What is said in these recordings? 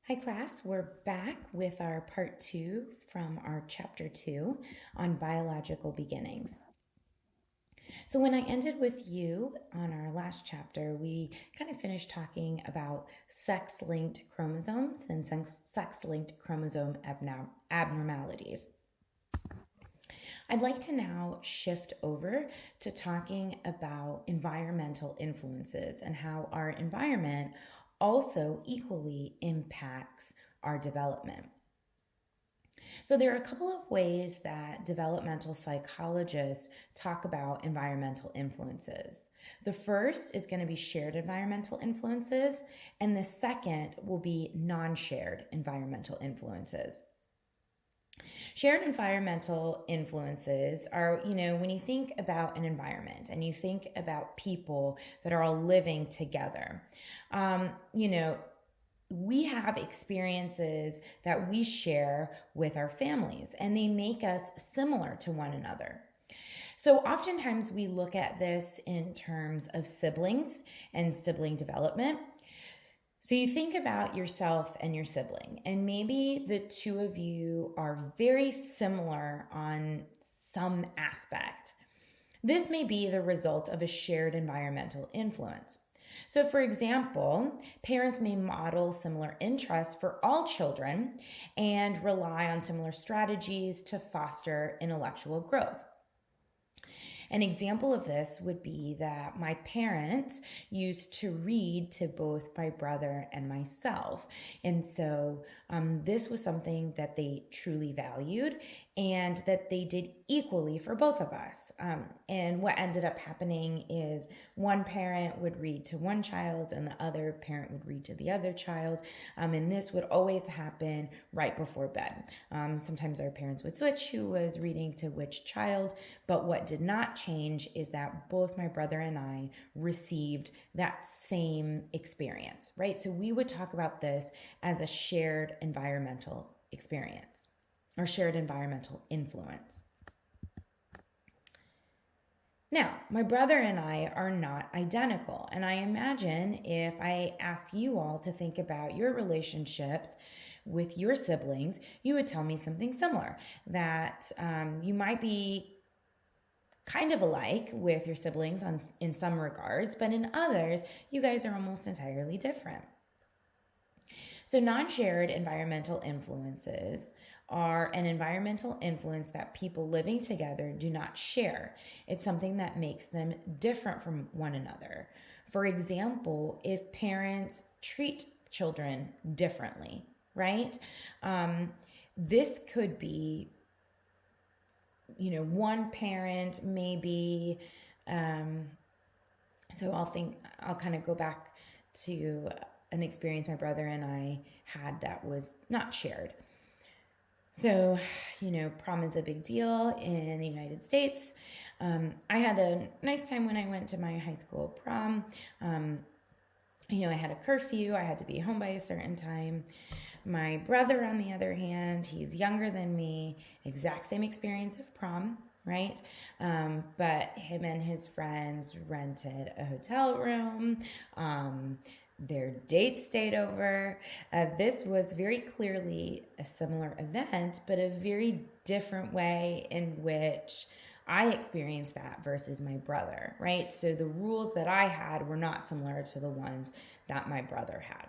Hi class, we're back with our part 2 from our chapter 2 on biological beginnings. So when I ended with you on our last chapter, we kind of finished talking about sex-linked chromosomes and sex-linked chromosome abnormalities. I'd like to now shift over to talking about environmental influences and how our environment also equally impacts our development. So, there are a couple of ways that developmental psychologists talk about environmental influences. The first is going to be shared environmental influences, and the second will be non shared environmental influences. Shared environmental influences are, when you think about an environment and you think about people that are all living together, we have experiences that we share with our families, and they make us similar to one another. So oftentimes we look at this in terms of siblings and sibling development. So you think about yourself and your sibling, and maybe the two of you are very similar on some aspect. This may be the result of a shared environmental influence. So, for example, parents may model similar interests for all children and rely on similar strategies to foster intellectual growth. An example of this would be that my parents used to read to both my brother and myself. And so this was something that they truly valued and that they did equally for both of us. And what ended up happening is one parent would read to one child and the other parent would read to the other child. And this would always happen right before bed. Sometimes our parents would switch who was reading to which child, but what did not change is that both my brother and I received that same experience, right? So we would talk about this as a shared environmental experience or shared environmental influence. Now, my brother and I are not identical, and I imagine if I ask you all to think about your relationships with your siblings, you would tell me something similar, that you might be kind of alike with your siblings in some regards, but in others, you guys are almost entirely different. So non-shared environmental influences are an environmental influence that people living together do not share. It's something that makes them different from one another. For example, if parents treat children differently, right? This could be, one parent maybe, so I'll kind of go back to an experience my brother and I had that was not shared. So, prom is a big deal in the United States. I had a nice time when I went to my high school prom. I had a curfew. I had to be home by a certain time. My brother, on the other hand, he's younger than me, exact same experience of prom, right? But him and his friends rented a hotel room. Their date stayed over. This was very clearly a similar event, but a very different way in which I experienced that versus my brother, right? So the rules that I had were not similar to the ones that my brother had.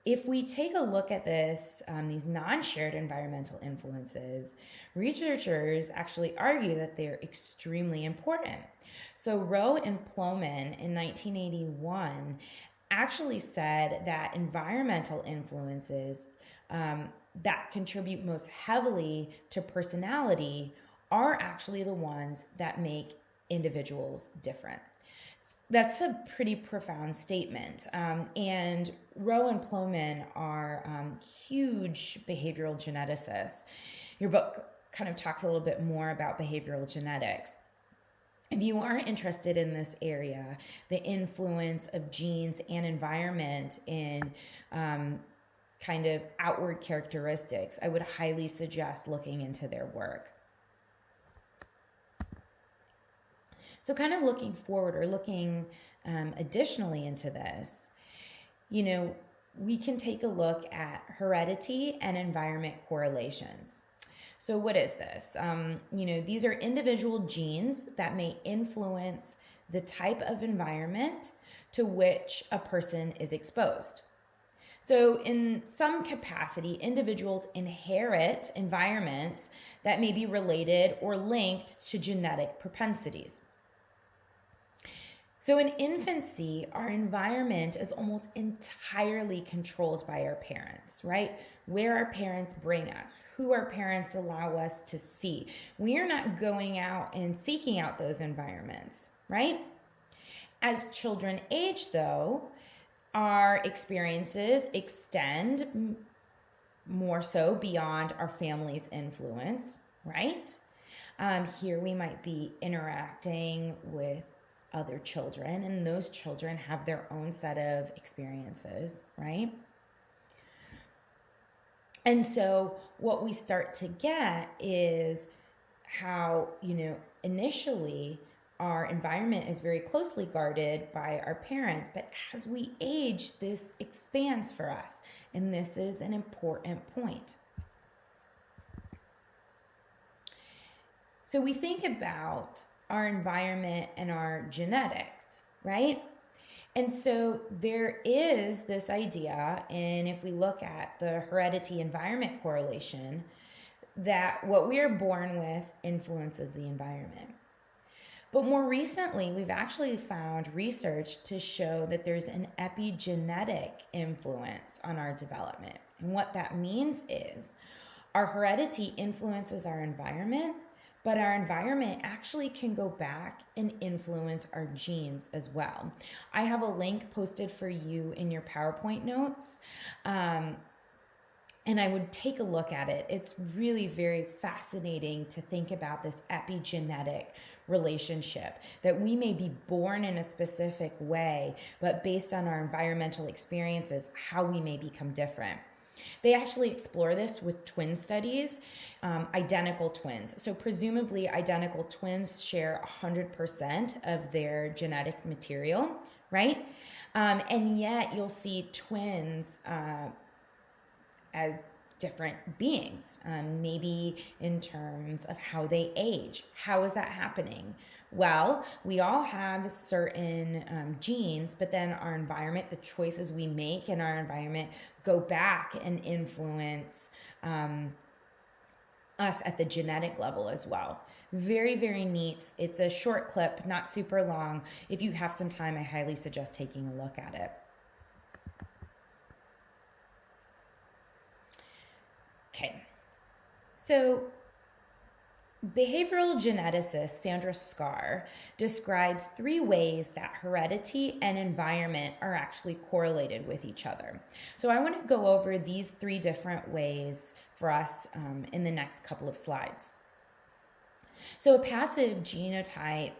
If we take a look at this, these non-shared environmental influences, researchers actually argue that they're extremely important. So Rowe and Plomin in 1981 actually said that environmental influences that contribute most heavily to personality are actually the ones that make individuals different. That's a pretty profound statement. And Rowe and Plomin are huge behavioral geneticists. Your book kind of talks a little bit more about behavioral genetics. If you are interested in this area, the influence of genes and environment in kind of outward characteristics, I would highly suggest looking into their work. So kind of looking forward or looking additionally into this, we can take a look at heredity and environment correlations. So what is this? These are individual genes that may influence the type of environment to which a person is exposed. So in some capacity, individuals inherit environments that may be related or linked to genetic propensities. So in infancy, our environment is almost entirely controlled by our parents, right? Where our parents bring us, who our parents allow us to see. We are not going out and seeking out those environments, right? As children age, though, our experiences extend more so beyond our family's influence, right? Here we might be interacting with other children, and those children have their own set of experiences, right? And so what we start to get is how, initially our environment is very closely guarded by our parents, but as we age, this expands for us. And this is an important point. So we think about our environment and our genetics, right? And so there is this idea, and if we look at the heredity environment correlation, that what we are born with influences the environment. But more recently, we've actually found research to show that there's an epigenetic influence on our development. And what that means is our heredity influences our environment, but our environment actually can go back and influence our genes as well. I have a link posted for you in your PowerPoint notes, and I would take a look at it. It's really very fascinating to think about this epigenetic relationship, that we may be born in a specific way, but based on our environmental experiences, how we may become different. They actually explore this with twin studies, identical twins. So presumably identical twins share 100% of their genetic material, right? And yet you'll see twins as different beings, maybe in terms of how they age. How is that happening? Well, we all have certain genes, but then our environment, the choices we make in our environment go back and influence us at the genetic level as well. Very, very neat. It's a short clip, not super long. If you have some time, I highly suggest taking a look at it. Okay, so behavioral geneticist Sandra Scar describes 3 ways that heredity and environment are actually correlated with each other. So I want to go over these 3 different ways for us in the next couple of slides. So a passive genotype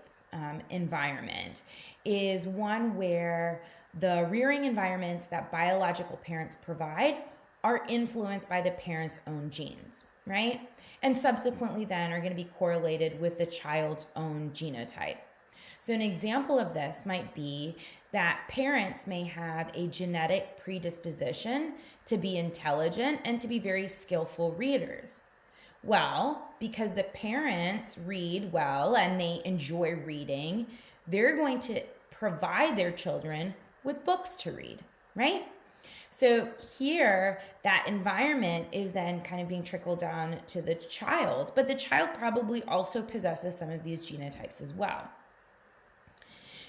environment is one where the rearing environments that biological parents provide are influenced by the parent's own genes, right? And subsequently then are going to be correlated with the child's own genotype. So an example of this might be that parents may have a genetic predisposition to be intelligent and to be very skillful readers. Well, because the parents read well and they enjoy reading, they're going to provide their children with books to read, right? So here, that environment is then kind of being trickled down to the child, but the child probably also possesses some of these genotypes as well.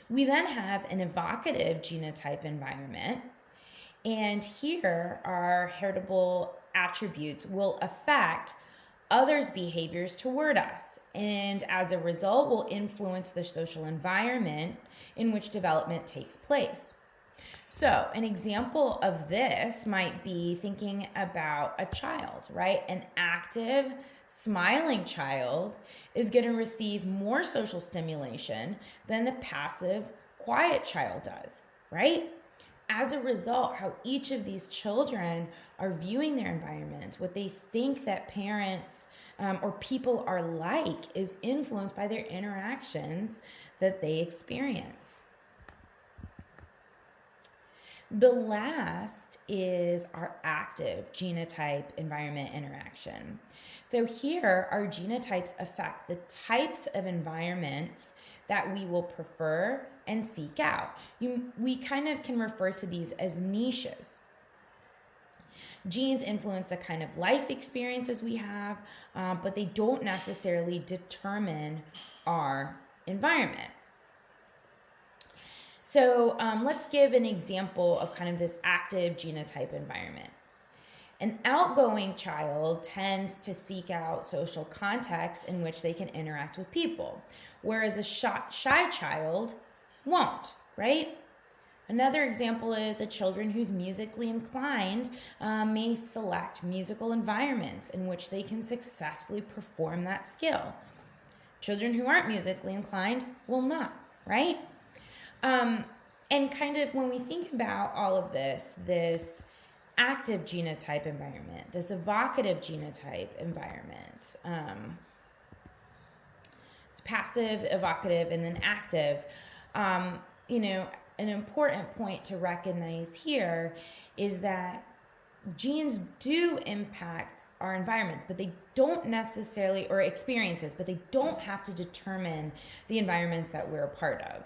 We then have an evocative genotype environment, and here our heritable attributes will affect others' behaviors toward us, and as a result will influence the social environment in which development takes place. So an example of this might be thinking about a child, right? An active, smiling child is going to receive more social stimulation than the passive, quiet child does, right? As a result, how each of these children are viewing their environments, what they think that parents or people are like, is influenced by their interactions that they experience. The last is our active genotype environment interaction. So here, our genotypes affect the types of environments that we will prefer and seek out. We kind of can refer to these as niches. Genes influence the kind of life experiences we have, but they don't necessarily determine our environment. So let's give an example of kind of this active genotype environment. An outgoing child tends to seek out social contexts in which they can interact with people, whereas a shy child won't, right? Another example is a children who's musically inclined may select musical environments in which they can successfully perform that skill. Children who aren't musically inclined will not, right? And kind of when we think about all of this active genotype environment, this evocative genotype environment, it's passive, evocative, and then active, an important point to recognize here is that genes do impact our environments, but they don't necessarily, or experiences, but they don't have to determine the environments that we're a part of.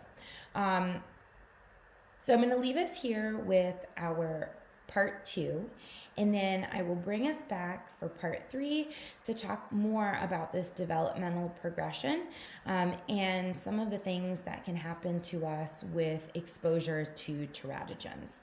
So I'm going to leave us here with our part 2, and then I will bring us back for part 3 to talk more about this developmental progression and some of the things that can happen to us with exposure to teratogens.